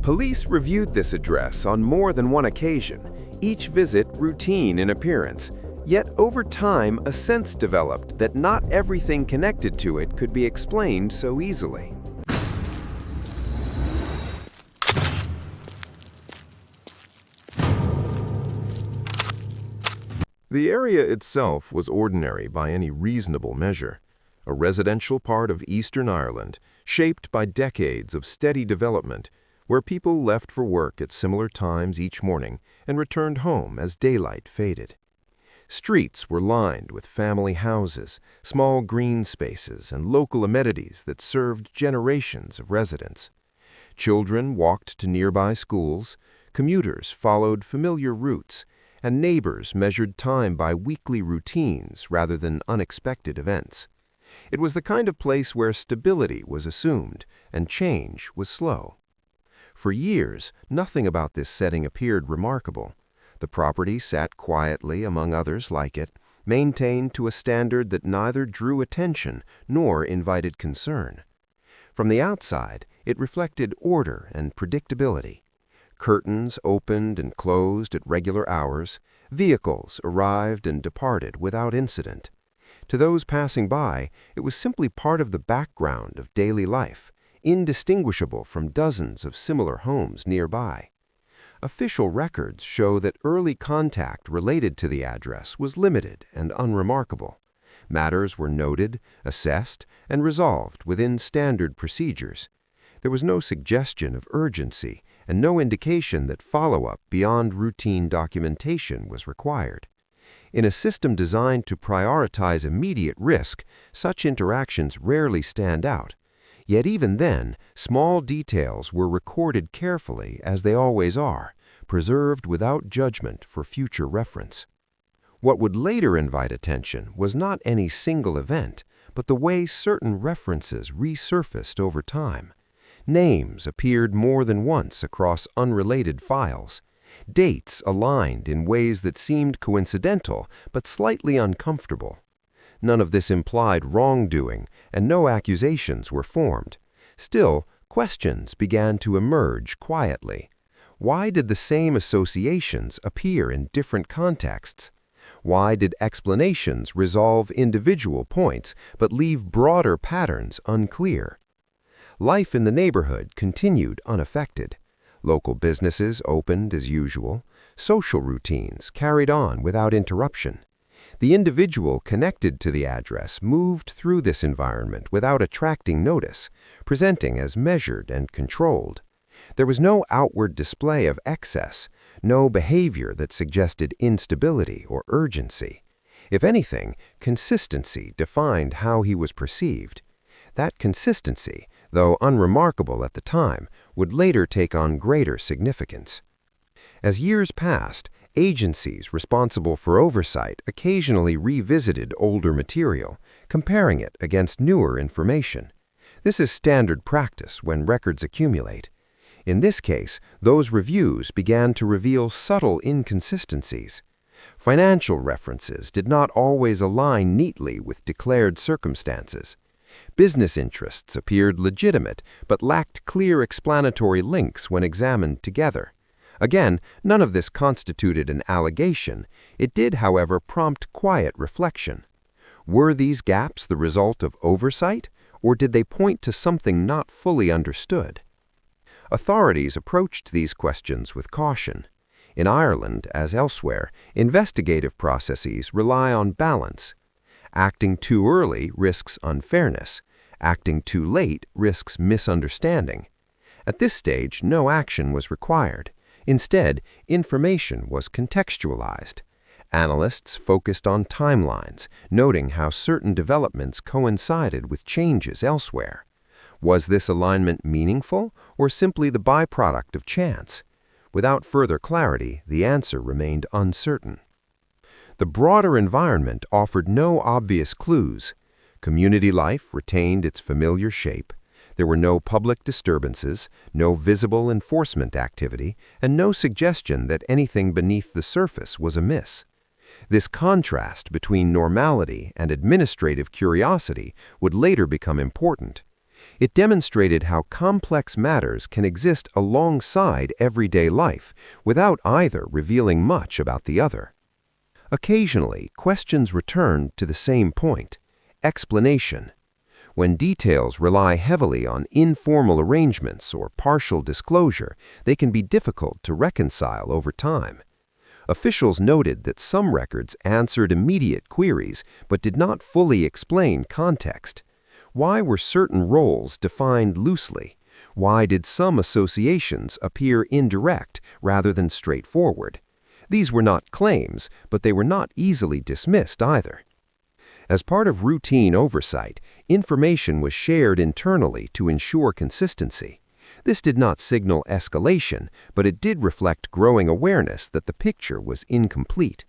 Police reviewed this address on more than one occasion, each visit routine in appearance. Yet over time, a sense developed that not everything connected to it could be explained so easily. The area itself was ordinary by any reasonable measure, a residential part of Eastern Ireland, shaped by decades of steady development, where people left for work at similar times each morning and returned home as daylight faded. Streets were lined with family houses, small green spaces, and local amenities that served generations of residents. Children walked to nearby schools, commuters followed familiar routes, and neighbors measured time by weekly routines rather than unexpected events. It was the kind of place where stability was assumed and change was slow. For years, nothing about this setting appeared remarkable. The property sat quietly among others like it, maintained to a standard that neither drew attention nor invited concern. From the outside, it reflected order and predictability. Curtains opened and closed at regular hours, vehicles arrived and departed without incident. To those passing by, it was simply part of the background of daily life, indistinguishable from dozens of similar homes nearby. Official records show that early contact related to the address was limited and unremarkable. Matters were noted, assessed, and resolved within standard procedures. There was no suggestion of urgency and no indication that follow-up beyond routine documentation was required. In a system designed to prioritize immediate risk, such interactions rarely stand out. Yet even then, small details were recorded carefully, as they always are, preserved without judgment for future reference. What would later invite attention was not any single event, but the way certain references resurfaced over time. Names appeared more than once across unrelated files. Dates aligned in ways that seemed coincidental but slightly uncomfortable. None of this implied wrongdoing, and no accusations were formed. Still, questions began to emerge quietly. Why did the same associations appear in different contexts? Why did explanations resolve individual points but leave broader patterns unclear? Life in the neighborhood continued unaffected. Local businesses opened as usual. Social routines carried on without interruption. The individual connected to the address moved through this environment without attracting notice, presenting as measured and controlled. There was no outward display of excess, no behavior that suggested instability or urgency. If anything, consistency defined how he was perceived. That consistency, though unremarkable at the time, would later take on greater significance. As years passed, agencies responsible for oversight occasionally revisited older material, comparing it against newer information. This is standard practice when records accumulate. In this case, those reviews began to reveal subtle inconsistencies. Financial references did not always align neatly with declared circumstances. Business interests appeared legitimate but lacked clear explanatory links when examined together. Again, none of this constituted an allegation. It did, however, prompt quiet reflection. Were these gaps the result of oversight, or did they point to something not fully understood? Authorities approached these questions with caution. In Ireland, as elsewhere, investigative processes rely on balance. Acting too early risks unfairness. Acting too late risks misunderstanding. At this stage, no action was required. Instead, information was contextualized. Analysts focused on timelines, noting how certain developments coincided with changes elsewhere. Was this alignment meaningful or simply the byproduct of chance? Without further clarity, the answer remained uncertain. The broader environment offered no obvious clues. Community life retained its familiar shape. There were no public disturbances, no visible enforcement activity, and no suggestion that anything beneath the surface was amiss. This contrast between normality and administrative curiosity would later become important. It demonstrated how complex matters can exist alongside everyday life without either revealing much about the other. Occasionally, questions returned to the same point: explanation. When details rely heavily on informal arrangements or partial disclosure, they can be difficult to reconcile over time. Officials noted that some records answered immediate queries but did not fully explain context. Why were certain roles defined loosely? Why did some associations appear indirect rather than straightforward? These were not claims, but they were not easily dismissed either. As part of routine oversight, information was shared internally to ensure consistency. This did not signal escalation, but it did reflect growing awareness that the picture was incomplete.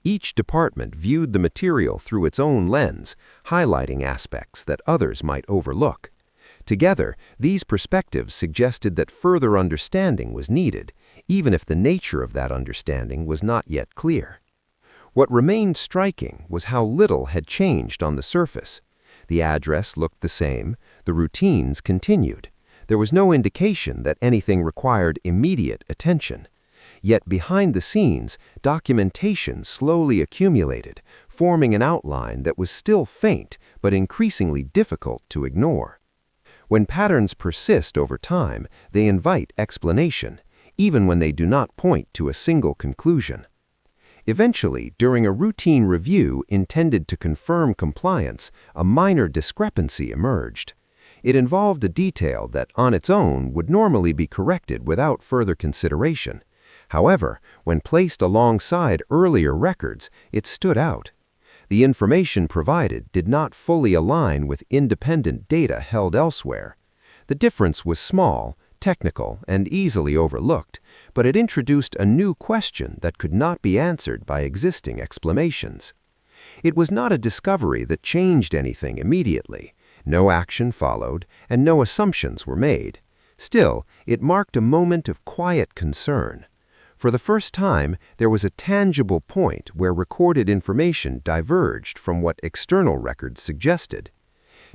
Each department viewed the material through its own lens, highlighting aspects that others might overlook. Together, these perspectives suggested that further understanding was needed, even if the nature of that understanding was not yet clear. What remained striking was how little had changed on the surface. The address looked the same, the routines continued. There was no indication that anything required immediate attention. Yet behind the scenes, documentation slowly accumulated, forming an outline that was still faint but increasingly difficult to ignore. When patterns persist over time, they invite explanation, even when they do not point to a single conclusion. Eventually, during a routine review intended to confirm compliance, a minor discrepancy emerged. It involved a detail that, on its own, would normally be corrected without further consideration. However, when placed alongside earlier records, it stood out. The information provided did not fully align with independent data held elsewhere. The difference was small, technical, and easily overlooked, but it introduced a new question that could not be answered by existing explanations. It was not a discovery that changed anything immediately. No action followed, and no assumptions were made. Still, it marked a moment of quiet concern. For the first time, there was a tangible point where recorded information diverged from what external records suggested.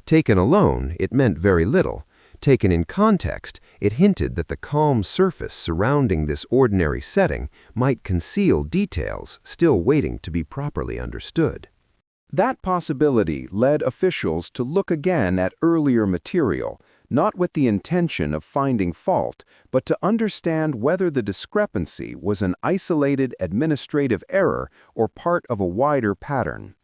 Taken alone, it meant very little. Taken in context, it hinted that the calm surface surrounding this ordinary setting might conceal details still waiting to be properly understood. That possibility led officials to look again at earlier material, not with the intention of finding fault, but to understand whether the discrepancy was an isolated administrative error or part of a wider pattern.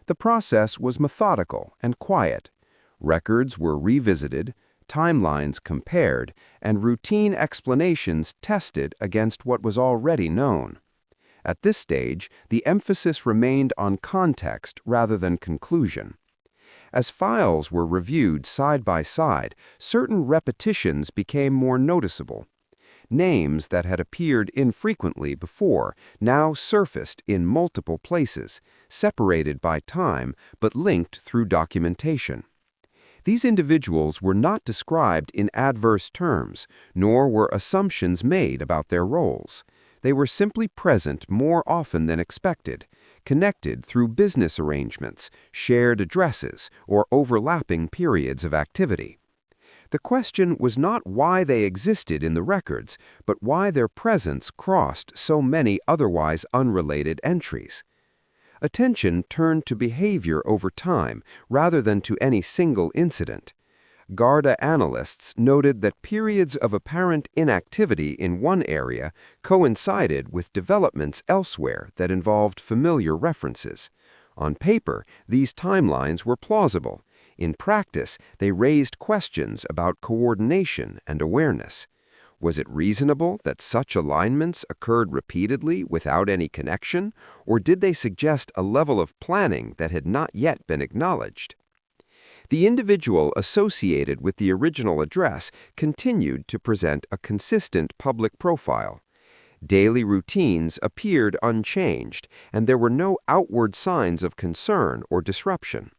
The process was methodical and quiet. Records were revisited, timelines compared, and routine explanations tested against what was already known. At this stage, the emphasis remained on context rather than conclusion. As files were reviewed side by side, certain repetitions became more noticeable. Names that had appeared infrequently before now surfaced in multiple places, separated by time but linked through documentation. These individuals were not described in adverse terms, nor were assumptions made about their roles. They were simply present more often than expected, connected through business arrangements, shared addresses, or overlapping periods of activity. The question was not why they existed in the records, but why their presence crossed so many otherwise unrelated entries. Attention turned to behavior over time rather than to any single incident. Garda analysts noted that periods of apparent inactivity in one area coincided with developments elsewhere that involved familiar references. On paper, these timelines were plausible. In practice, they raised questions about coordination and awareness. Was it reasonable that such alignments occurred repeatedly without any connection, or did they suggest a level of planning that had not yet been acknowledged? The individual associated with the original address continued to present a consistent public profile. Daily routines appeared unchanged, and there were no outward signs of concern or disruption.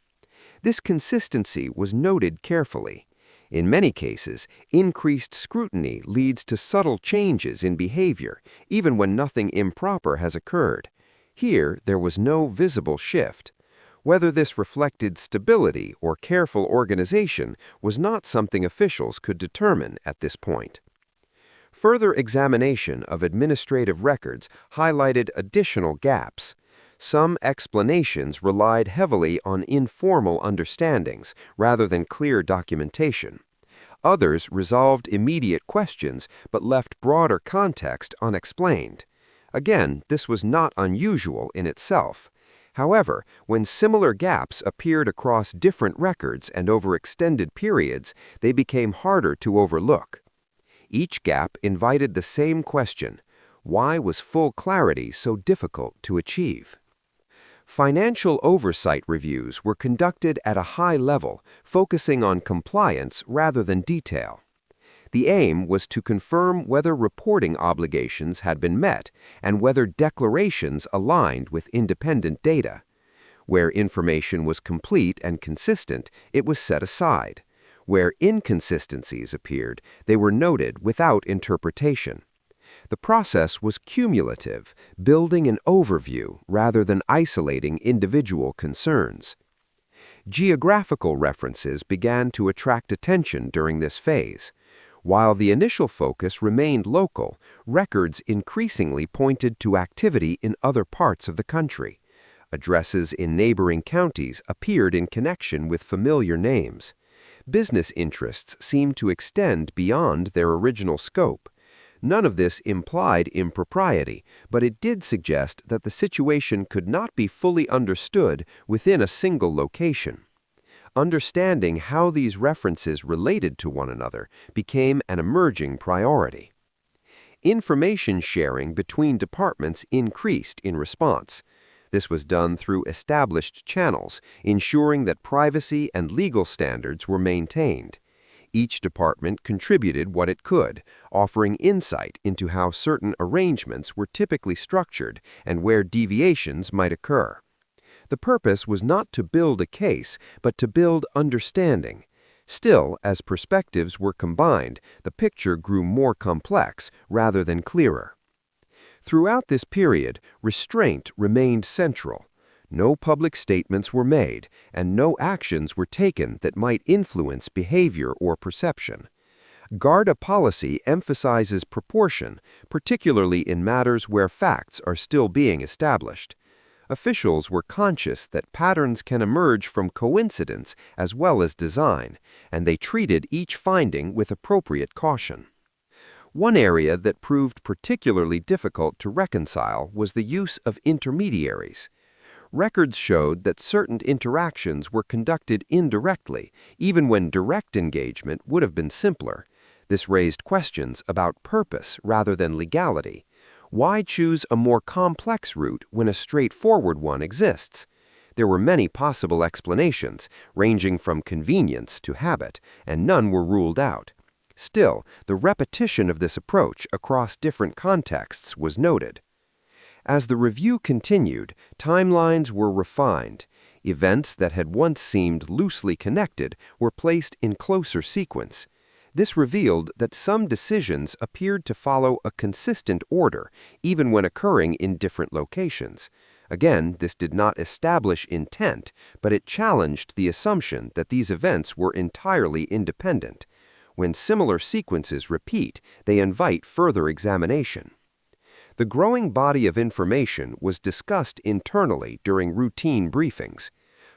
This consistency was noted carefully. In many cases, increased scrutiny leads to subtle changes in behavior, even when nothing improper has occurred. Here, there was no visible shift. Whether this reflected stability or careful organization was not something officials could determine at this point. Further examination of administrative records highlighted additional gaps. Some explanations relied heavily on informal understandings rather than clear documentation. Others resolved immediate questions but left broader context unexplained. Again, this was not unusual in itself. However, when similar gaps appeared across different records and over extended periods, they became harder to overlook. Each gap invited the same question: why was full clarity so difficult to achieve? Financial oversight reviews were conducted at a high level, focusing on compliance rather than detail. The aim was to confirm whether reporting obligations had been met and whether declarations aligned with independent data. Where information was complete and consistent, it was set aside. Where inconsistencies appeared, they were noted without interpretation. The process was cumulative, building an overview rather than isolating individual concerns. Geographical references began to attract attention during this phase. While the initial focus remained local, records increasingly pointed to activity in other parts of the country. Addresses in neighboring counties appeared in connection with familiar names. Business interests seemed to extend beyond their original scope. None of this implied impropriety, but it did suggest that the situation could not be fully understood within a single location. Understanding how these references related to one another became an emerging priority. Information sharing between departments increased in response. This was done through established channels, ensuring that privacy and legal standards were maintained. Each department contributed what it could, offering insight into how certain arrangements were typically structured and where deviations might occur. The purpose was not to build a case, but to build understanding. Still, as perspectives were combined, the picture grew more complex rather than clearer. Throughout this period, restraint remained central. No public statements were made, and no actions were taken that might influence behavior or perception. Garda policy emphasizes proportion, particularly in matters where facts are still being established. Officials were conscious that patterns can emerge from coincidence as well as design, and they treated each finding with appropriate caution. One area that proved particularly difficult to reconcile was the use of intermediaries. Records showed that certain interactions were conducted indirectly, even when direct engagement would have been simpler. This raised questions about purpose rather than legality. Why choose a more complex route when a straightforward one exists? There were many possible explanations, ranging from convenience to habit, and none were ruled out. Still, the repetition of this approach across different contexts was noted. As the review continued, timelines were refined. Events that had once seemed loosely connected were placed in closer sequence. This revealed that some decisions appeared to follow a consistent order, even when occurring in different locations. Again, this did not establish intent, but it challenged the assumption that these events were entirely independent. When similar sequences repeat, they invite further examination. The growing body of information was discussed internally during routine briefings.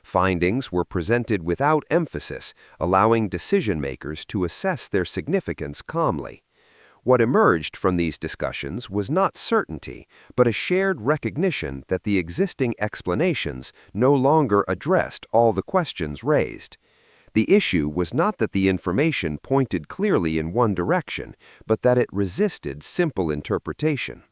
Findings were presented without emphasis, allowing decision-makers to assess their significance calmly. What emerged from these discussions was not certainty, but a shared recognition that the existing explanations no longer addressed all the questions raised. The issue was not that the information pointed clearly in one direction, but that it resisted simple interpretation.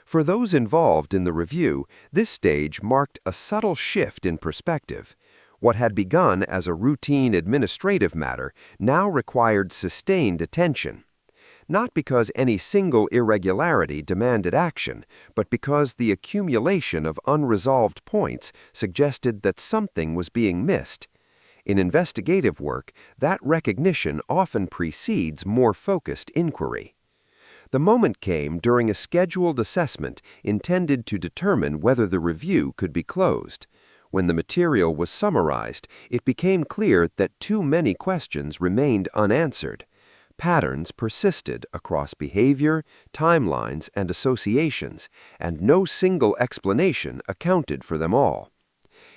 For those involved in the review, this stage marked a subtle shift in perspective. What had begun as a routine administrative matter now required sustained attention. Not because any single irregularity demanded action, but because the accumulation of unresolved points suggested that something was being missed. In investigative work, that recognition often precedes more focused inquiry. The moment came during a scheduled assessment intended to determine whether the review could be closed. When the material was summarized, it became clear that too many questions remained unanswered. Patterns persisted across behavior, timelines, and associations, and no single explanation accounted for them all.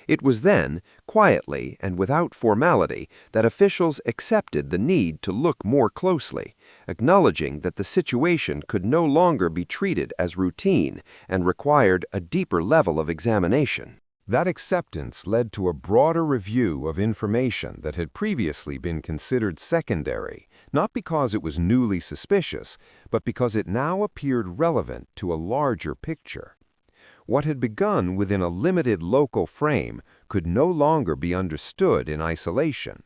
It was then, quietly and without formality, that officials accepted the need to look more closely, acknowledging that the situation could no longer be treated as routine and required a deeper level of examination. That acceptance led to a broader review of information that had previously been considered secondary, not because it was newly suspicious, but because it now appeared relevant to a larger picture. What had begun within a limited local frame could no longer be understood in isolation.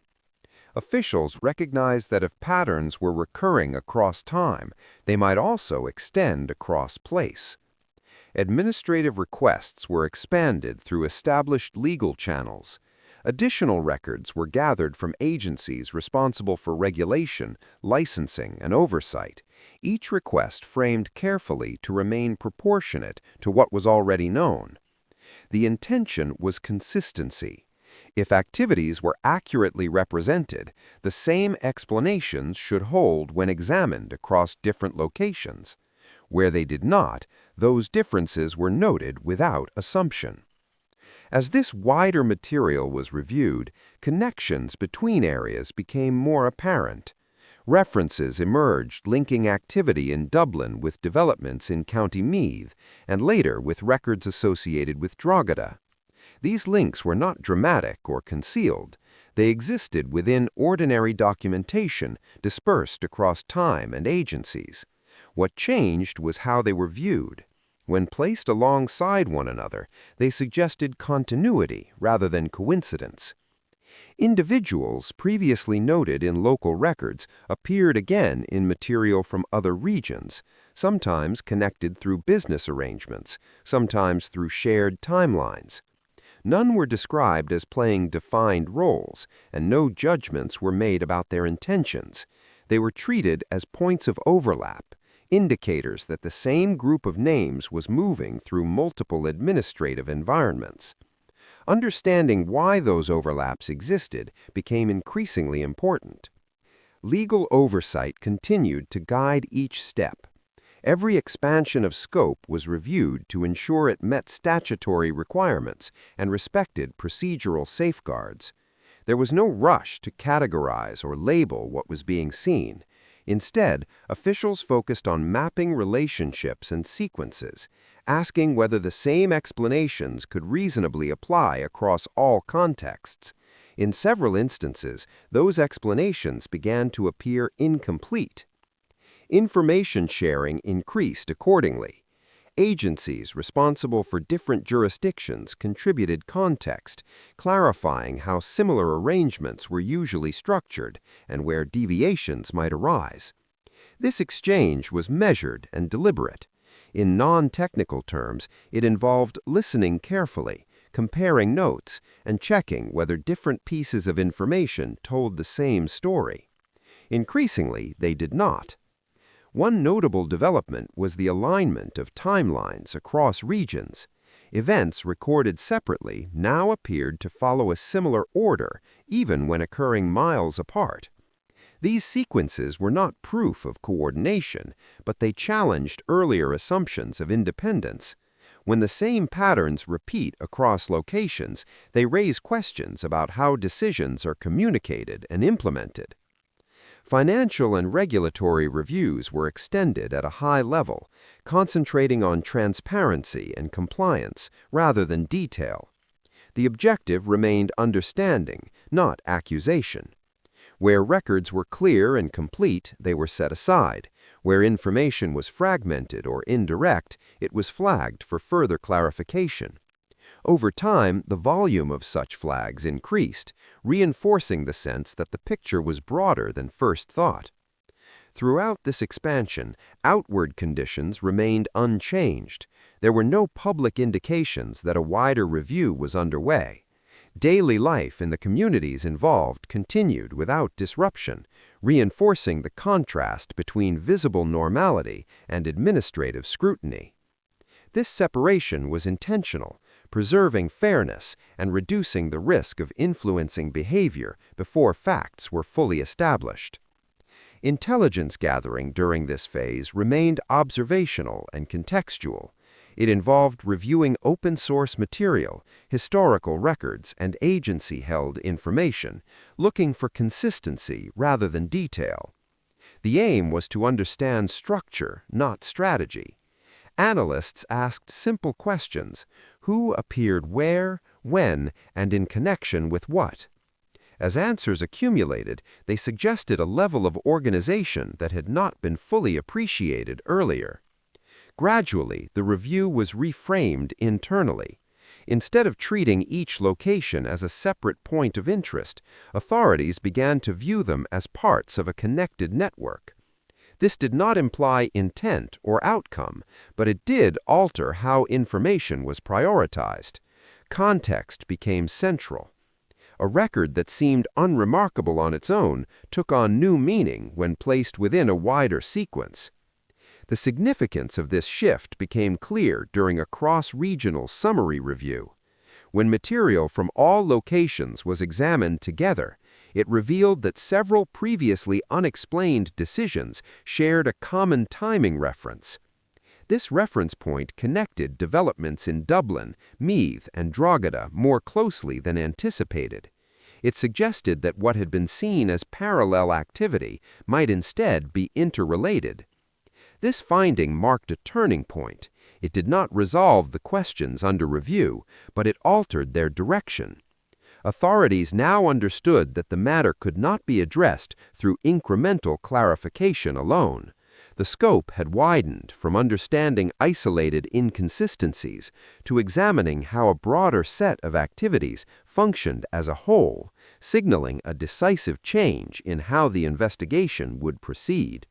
Officials recognized that if patterns were recurring across time, they might also extend across place. Administrative requests were expanded through established legal channels. Additional records were gathered from agencies responsible for regulation, licensing, and oversight, each request framed carefully to remain proportionate to what was already known. The intention was consistency. If activities were accurately represented, the same explanations should hold when examined across different locations. Where they did not, those differences were noted without assumption. As this wider material was reviewed, connections between areas became more apparent. References emerged linking activity in Dublin with developments in County Meath, and later with records associated with Drogheda. These links were not dramatic or concealed. They existed within ordinary documentation dispersed across time and agencies. What changed was how they were viewed. When placed alongside one another, they suggested continuity rather than coincidence. Individuals previously noted in local records appeared again in material from other regions, sometimes connected through business arrangements, sometimes through shared timelines. None were described as playing defined roles, and no judgments were made about their intentions. They were treated as points of overlap, indicators that the same group of names was moving through multiple administrative environments. Understanding why those overlaps existed became increasingly important. Legal oversight continued to guide each step. Every expansion of scope was reviewed to ensure it met statutory requirements and respected procedural safeguards. There was no rush to categorize or label what was being seen. Instead, officials focused on mapping relationships and sequences, asking whether the same explanations could reasonably apply across all contexts. In several instances, those explanations began to appear incomplete. Information sharing increased accordingly. Agencies responsible for different jurisdictions contributed context, clarifying how similar arrangements were usually structured and where deviations might arise. This exchange was measured and deliberate. In non-technical terms, it involved listening carefully, comparing notes, and checking whether different pieces of information told the same story. Increasingly, they did not. One notable development was the alignment of timelines across regions. Events recorded separately now appeared to follow a similar order, even when occurring miles apart. These sequences were not proof of coordination, but they challenged earlier assumptions of independence. When the same patterns repeat across locations, they raise questions about how decisions are communicated and implemented. Financial and regulatory reviews were extended at a high level, concentrating on transparency and compliance rather than detail. The objective remained understanding, not accusation. Where records were clear and complete, they were set aside. Where information was fragmented or indirect, it was flagged for further clarification. Over time, the volume of such flags increased, reinforcing the sense that the picture was broader than first thought. Throughout this expansion, outward conditions remained unchanged. There were no public indications that a wider review was underway. Daily life in the communities involved continued without disruption, reinforcing the contrast between visible normality and administrative scrutiny. This separation was intentional, preserving fairness and reducing the risk of influencing behavior before facts were fully established. Intelligence gathering during this phase remained observational and contextual. It involved reviewing open-source material, historical records, and agency-held information, looking for consistency rather than detail. The aim was to understand structure, not strategy. Analysts asked simple questions: who appeared where, when, and in connection with what? As answers accumulated, they suggested a level of organization that had not been fully appreciated earlier. Gradually, the review was reframed internally. Instead of treating each location as a separate point of interest, authorities began to view them as parts of a connected network. This did not imply intent or outcome, but it did alter how information was prioritized. Context became central. A record that seemed unremarkable on its own took on new meaning when placed within a wider sequence. The significance of this shift became clear during a cross-regional summary review. When material from all locations was examined together, it revealed that several previously unexplained decisions shared a common timing reference. This reference point connected developments in Dublin, Meath, and Drogheda more closely than anticipated. It suggested that what had been seen as parallel activity might instead be interrelated. This finding marked a turning point. It did not resolve the questions under review, but it altered their direction. Authorities now understood that the matter could not be addressed through incremental clarification alone. The scope had widened from understanding isolated inconsistencies to examining how a broader set of activities functioned as a whole, signaling a decisive change in how the investigation would proceed.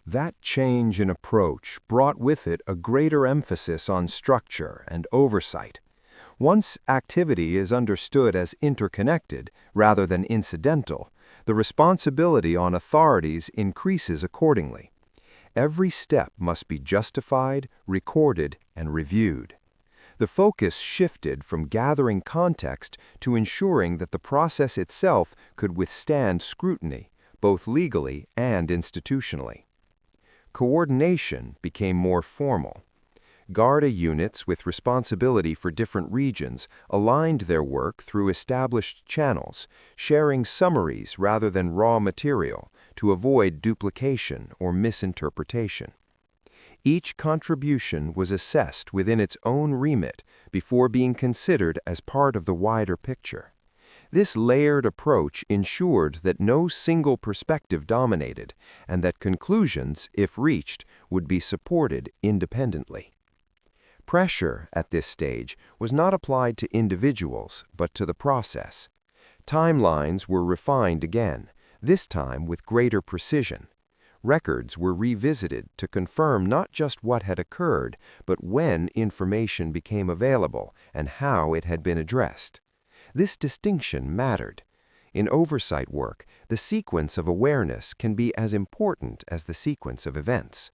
That change in approach brought with it a greater emphasis on structure and oversight. Once activity is understood as interconnected rather than incidental, the responsibility on authorities increases accordingly. Every step must be justified, recorded, and reviewed. The focus shifted from gathering context to ensuring that the process itself could withstand scrutiny, both legally and institutionally. Coordination became more formal. Garda units with responsibility for different regions aligned their work through established channels, sharing summaries rather than raw material to avoid duplication or misinterpretation. Each contribution was assessed within its own remit before being considered as part of the wider picture. This layered approach ensured that no single perspective dominated and that conclusions, if reached, would be supported independently. Pressure at this stage was not applied to individuals, but to the process. Timelines were refined again, this time with greater precision. Records were revisited to confirm not just what had occurred, but when information became available and how it had been addressed. This distinction mattered. In oversight work, the sequence of awareness can be as important as the sequence of events.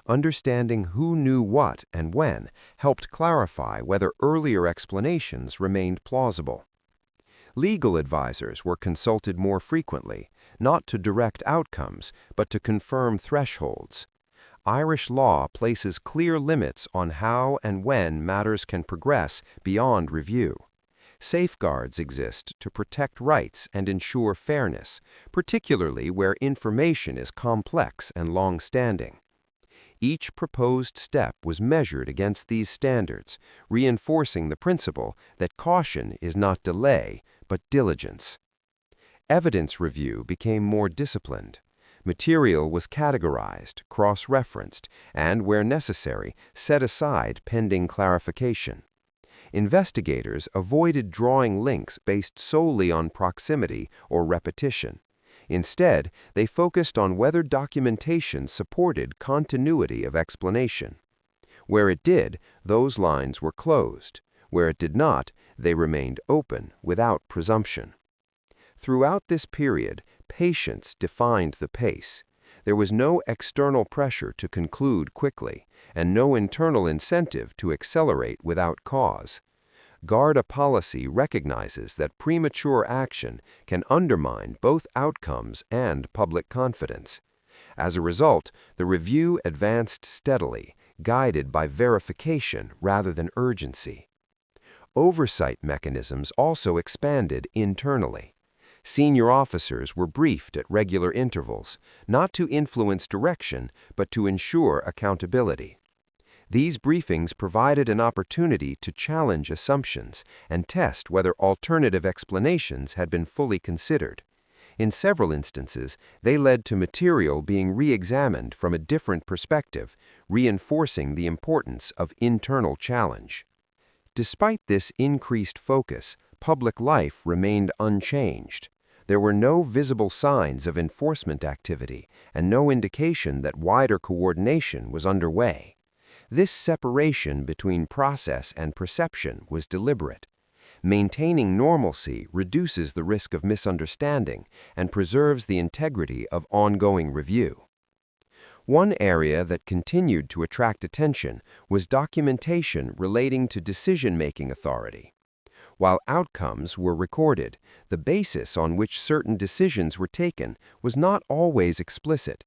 Understanding who knew what and when helped clarify whether earlier explanations remained plausible. Legal advisors were consulted more frequently, not to direct outcomes, but to confirm thresholds. Irish law places clear limits on how and when matters can progress beyond review. Safeguards exist to protect rights and ensure fairness, particularly where information is complex and long-standing. Each proposed step was measured against these standards, reinforcing the principle that caution is not delay, but diligence. Evidence review became more disciplined. Material was categorized, cross-referenced, and, where necessary, set aside pending clarification. Investigators avoided drawing links based solely on proximity or repetition. Instead, they focused on whether documentation supported continuity of explanation. Where it did, those lines were closed. Where it did not, they remained open without presumption. Throughout this period, patience defined the pace. There was no external pressure to conclude quickly, and no internal incentive to accelerate without cause. Garda policy recognizes that premature action can undermine both outcomes and public confidence. As a result, the review advanced steadily, guided by verification rather than urgency. Oversight mechanisms also expanded internally. Senior officers were briefed at regular intervals, not to influence direction, but to ensure accountability. These briefings provided an opportunity to challenge assumptions and test whether alternative explanations had been fully considered. In several instances, they led to material being re-examined from a different perspective, reinforcing the importance of internal challenge. Despite this increased focus, public life remained unchanged. There were no visible signs of enforcement activity and no indication that wider coordination was underway. This separation between process and perception was deliberate. Maintaining normalcy reduces the risk of misunderstanding and preserves the integrity of ongoing review. One area that continued to attract attention was documentation relating to decision-making authority. While outcomes were recorded, the basis on which certain decisions were taken was not always explicit.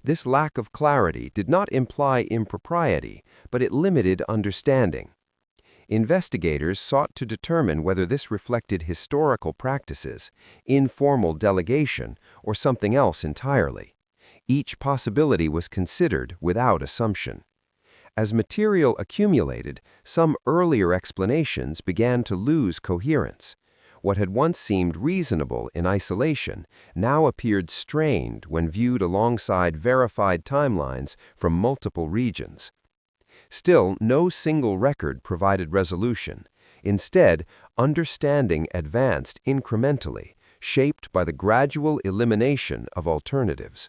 This lack of clarity did not imply impropriety, but it limited understanding. Investigators sought to determine whether this reflected historical practices, informal delegation, or something else entirely. Each possibility was considered without assumption. As material accumulated, some earlier explanations began to lose coherence. What had once seemed reasonable in isolation now appeared strained when viewed alongside verified timelines from multiple regions. Still, no single record provided resolution. Instead, understanding advanced incrementally, shaped by the gradual elimination of alternatives.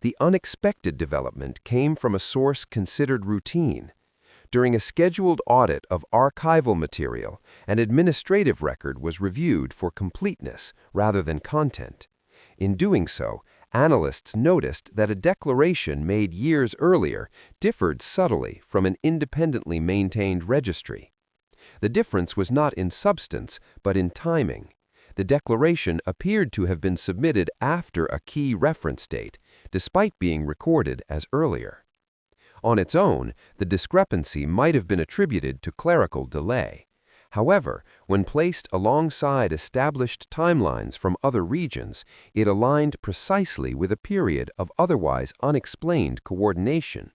The unexpected development came from a source considered routine. During a scheduled audit of archival material, an administrative record was reviewed for completeness rather than content. In doing so, analysts noticed that a declaration made years earlier differed subtly from an independently maintained registry. The difference was not in substance, but in timing. The declaration appeared to have been submitted after a key reference date, despite being recorded as earlier. On its own, the discrepancy might have been attributed to clerical delay. However, when placed alongside established timelines from other regions, it aligned precisely with a period of otherwise unexplained coordination.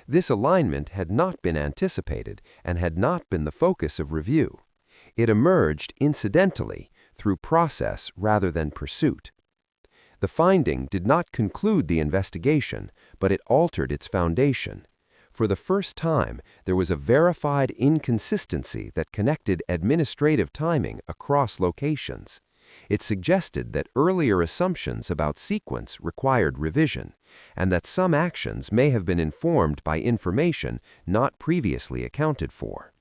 This alignment had not been anticipated and had not been the focus of review. It emerged incidentally, through process rather than pursuit. The finding did not conclude the investigation, but it altered its foundation. For the first time, there was a verified inconsistency that connected administrative timing across locations. It suggested that earlier assumptions about sequence required revision, and that some actions may have been informed by information not previously accounted for.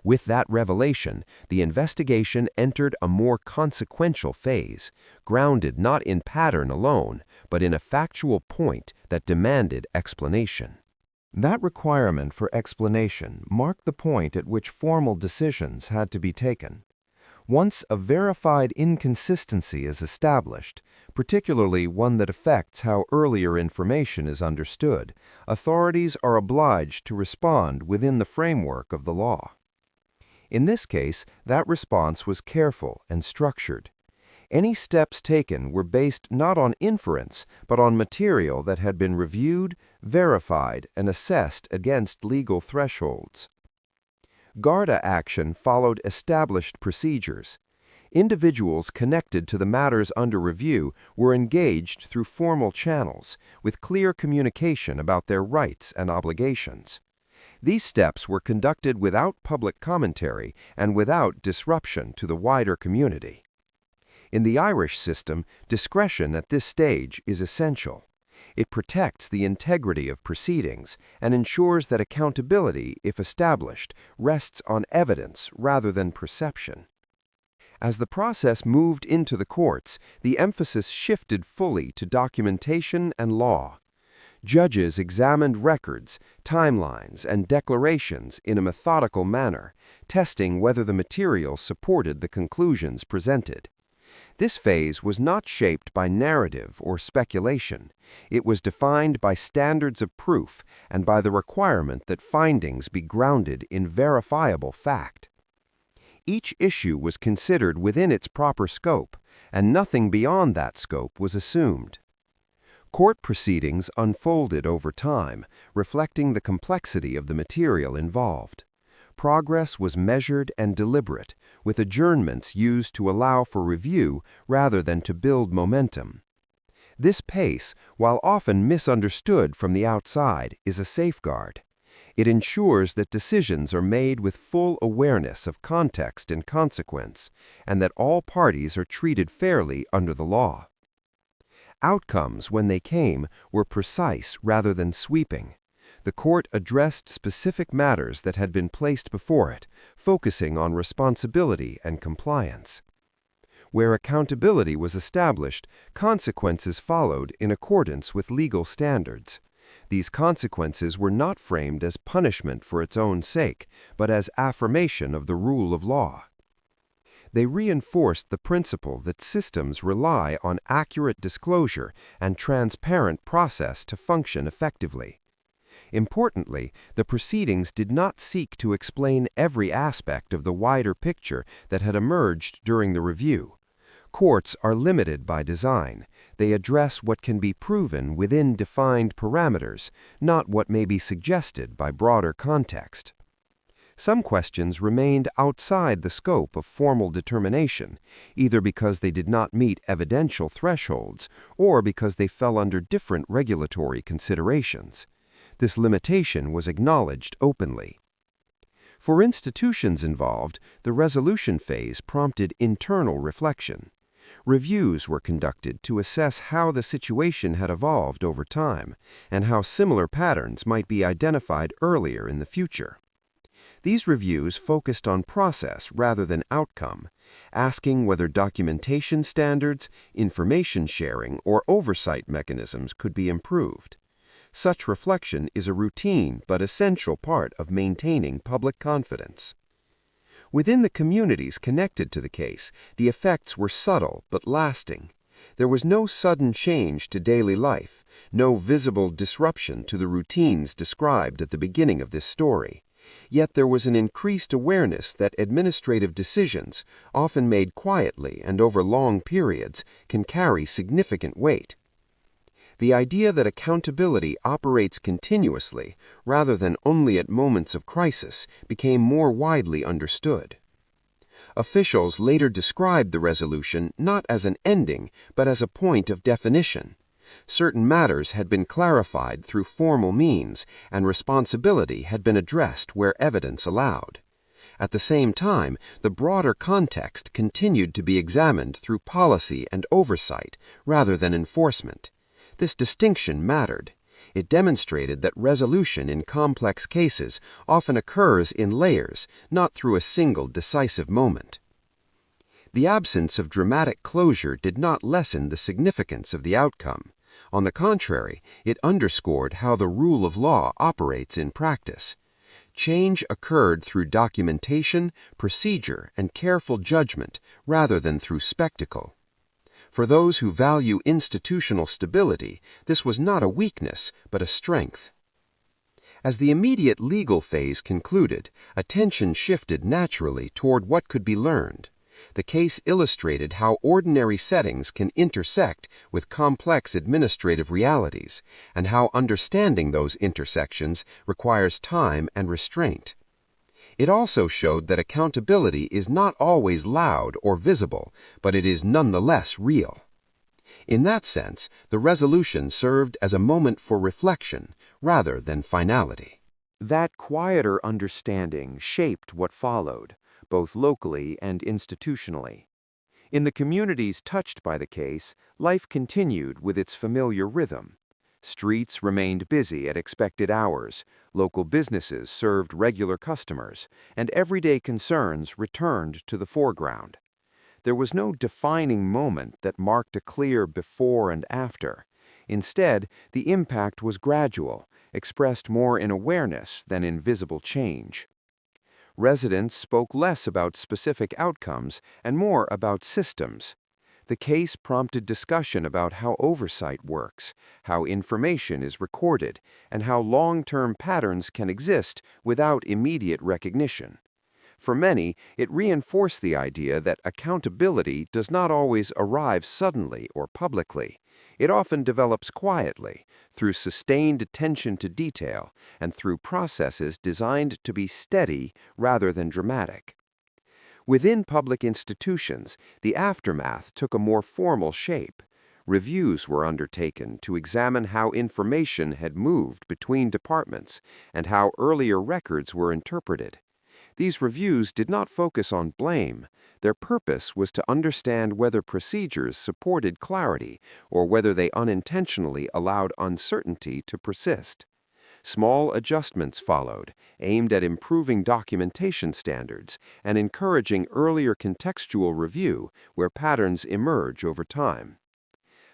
With that revelation, the investigation entered a more consequential phase, grounded not in pattern alone, but in a factual point that demanded explanation. That requirement for explanation marked the point at which formal decisions had to be taken. Once a verified inconsistency is established, particularly one that affects how earlier information is understood, authorities are obliged to respond within the framework of the law. In this case, that response was careful and structured. Any steps taken were based not on inference, but on material that had been reviewed, verified, and assessed against legal thresholds. Garda action followed established procedures. Individuals connected to the matters under review were engaged through formal channels, with clear communication about their rights and obligations. These steps were conducted without public commentary and without disruption to the wider community. In the Irish system, discretion at this stage is essential. It protects the integrity of proceedings and ensures that accountability, if established, rests on evidence rather than perception. As the process moved into the courts, the emphasis shifted fully to documentation and law. Judges examined records, timelines, and declarations in a methodical manner, testing whether the material supported the conclusions presented. This phase was not shaped by narrative or speculation. It was defined by standards of proof and by the requirement that findings be grounded in verifiable fact. Each issue was considered within its proper scope, and nothing beyond that scope was assumed. Court proceedings unfolded over time, reflecting the complexity of the material involved. Progress was measured and deliberate, with adjournments used to allow for review rather than to build momentum. This pace, while often misunderstood from the outside, is a safeguard. It ensures that decisions are made with full awareness of context and consequence, and that all parties are treated fairly under the law. Outcomes, when they came, were precise rather than sweeping. The court addressed specific matters that had been placed before it, focusing on responsibility and compliance. Where accountability was established, consequences followed in accordance with legal standards. These consequences were not framed as punishment for its own sake, but as affirmation of the rule of law. They reinforced the principle that systems rely on accurate disclosure and transparent process to function effectively. Importantly, the proceedings did not seek to explain every aspect of the wider picture that had emerged during the review. Courts are limited by design. They address what can be proven within defined parameters, not what may be suggested by broader context. Some questions remained outside the scope of formal determination, either because they did not meet evidential thresholds or because they fell under different regulatory considerations. This limitation was acknowledged openly. For institutions involved, the resolution phase prompted internal reflection. Reviews were conducted to assess how the situation had evolved over time and how similar patterns might be identified earlier in the future. These reviews focused on process rather than outcome, asking whether documentation standards, information sharing, or oversight mechanisms could be improved. Such reflection is a routine but essential part of maintaining public confidence. Within the communities connected to the case, the effects were subtle but lasting. There was no sudden change to daily life, no visible disruption to the routines described at the beginning of this story. Yet there was an increased awareness that administrative decisions, often made quietly and over long periods, can carry significant weight. The idea that accountability operates continuously, rather than only at moments of crisis, became more widely understood. Officials later described the resolution not as an ending, but as a point of definition. Certain matters had been clarified through formal means, and responsibility had been addressed where evidence allowed. At the same time, the broader context continued to be examined through policy and oversight rather than enforcement. This distinction mattered. It demonstrated that resolution in complex cases often occurs in layers, not through a single decisive moment. The absence of dramatic closure did not lessen the significance of the outcome. On the contrary, it underscored how the rule of law operates in practice. Change occurred through documentation, procedure, and careful judgment rather than through spectacle. For those who value institutional stability, this was not a weakness, but a strength. As the immediate legal phase concluded, attention shifted naturally toward what could be learned. The case illustrated how ordinary settings can intersect with complex administrative realities, and how understanding those intersections requires time and restraint. It also showed that accountability is not always loud or visible, but it is nonetheless real. In that sense, the resolution served as a moment for reflection rather than finality. That quieter understanding shaped what followed, both locally and institutionally. In the communities touched by the case, life continued with its familiar rhythm. Streets remained busy at expected hours, local businesses served regular customers, and everyday concerns returned to the foreground. There was no defining moment that marked a clear before and after. Instead, the impact was gradual, expressed more in awareness than in visible change. Residents spoke less about specific outcomes and more about systems. The case prompted discussion about how oversight works, how information is recorded, and how long-term patterns can exist without immediate recognition. For many, it reinforced the idea that accountability does not always arrive suddenly or publicly. It often develops quietly, through sustained attention to detail, and through processes designed to be steady rather than dramatic. Within public institutions, the aftermath took a more formal shape. Reviews were undertaken to examine how information had moved between departments and how earlier records were interpreted. These reviews did not focus on blame. Their purpose was to understand whether procedures supported clarity or whether they unintentionally allowed uncertainty to persist. Small adjustments followed, aimed at improving documentation standards and encouraging earlier contextual review where patterns emerge over time.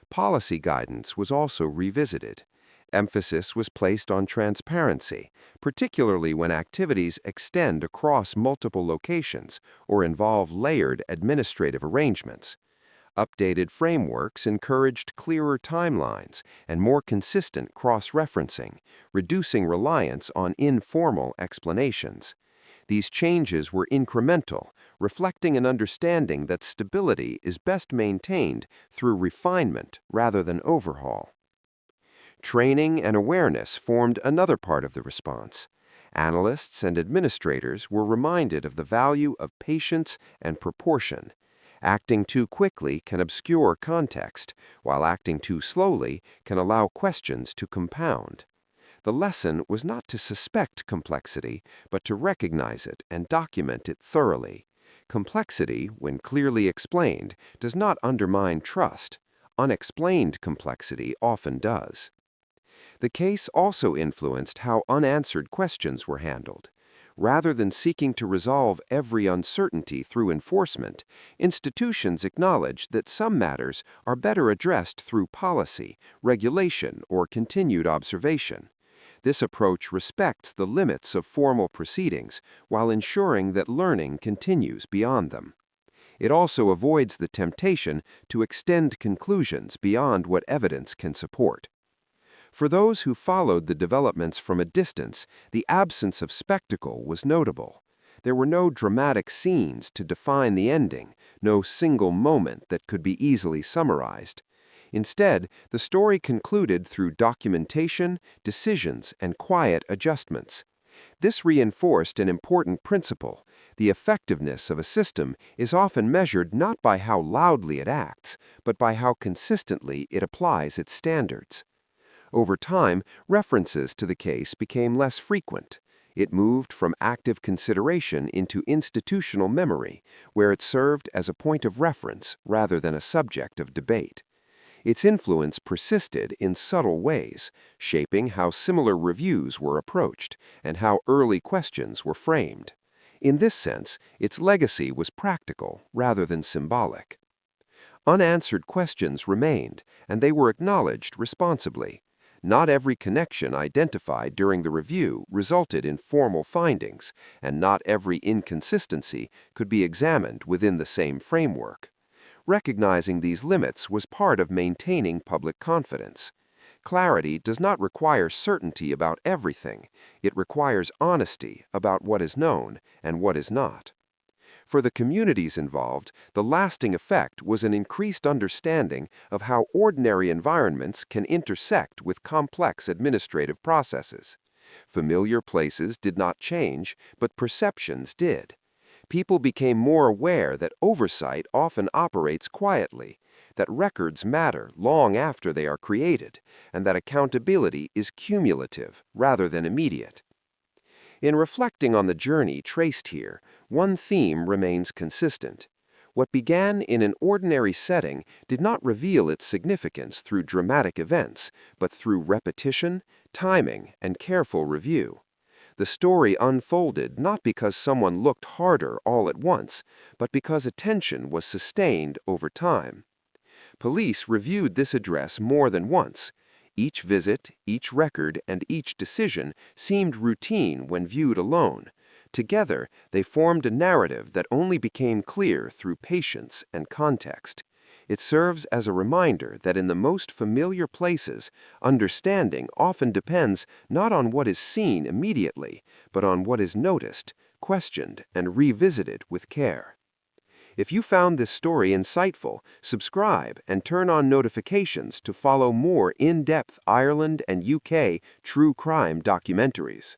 Policy guidance was also revisited. Emphasis was placed on transparency, particularly when activities extend across multiple locations or involve layered administrative arrangements. Updated frameworks encouraged clearer timelines and more consistent cross-referencing, reducing reliance on informal explanations. These changes were incremental, reflecting an understanding that stability is best maintained through refinement rather than overhaul. Training and awareness formed another part of the response. Analysts and administrators were reminded of the value of patience and proportion. Acting too quickly can obscure context, while acting too slowly can allow questions to compound. The lesson was not to suspect complexity, but to recognize it and document it thoroughly. Complexity, when clearly explained, does not undermine trust. Unexplained complexity often does. The case also influenced how unanswered questions were handled. Rather than seeking to resolve every uncertainty through enforcement, institutions acknowledged that some matters are better addressed through policy, regulation, or continued observation. This approach respects the limits of formal proceedings while ensuring that learning continues beyond them. It also avoids the temptation to extend conclusions beyond what evidence can support. For those who followed the developments from a distance, the absence of spectacle was notable. There were no dramatic scenes to define the ending, no single moment that could be easily summarized. Instead, the story concluded through documentation, decisions, and quiet adjustments. This reinforced an important principle. The effectiveness of a system is often measured not by how loudly it acts, but by how consistently it applies its standards. Over time, references to the case became less frequent. It moved from active consideration into institutional memory, where it served as a point of reference rather than a subject of debate. Its influence persisted in subtle ways, shaping how similar reviews were approached and how early questions were framed. In this sense, its legacy was practical rather than symbolic. Unanswered questions remained, and they were acknowledged responsibly. Not every connection identified during the review resulted in formal findings, and not every inconsistency could be examined within the same framework. Recognizing these limits was part of maintaining public confidence. Clarity does not require certainty about everything. It requires honesty about what is known and what is not. For the communities involved, the lasting effect was an increased understanding of how ordinary environments can intersect with complex administrative processes. Familiar places did not change, but perceptions did. People became more aware that oversight often operates quietly, that records matter long after they are created, and that accountability is cumulative rather than immediate. In reflecting on the journey traced here, one theme remains consistent. What began in an ordinary setting did not reveal its significance through dramatic events, but through repetition, timing, and careful review. The story unfolded not because someone looked harder all at once, but because attention was sustained over time. Police reviewed this address more than once. Each visit, each record, and each decision seemed routine when viewed alone. Together, they formed a narrative that only became clear through patience and context. It serves as a reminder that in the most familiar places, understanding often depends not on what is seen immediately, but on what is noticed, questioned, and revisited with care. If you found this story insightful, subscribe and turn on notifications to follow more in-depth Ireland and UK true crime documentaries.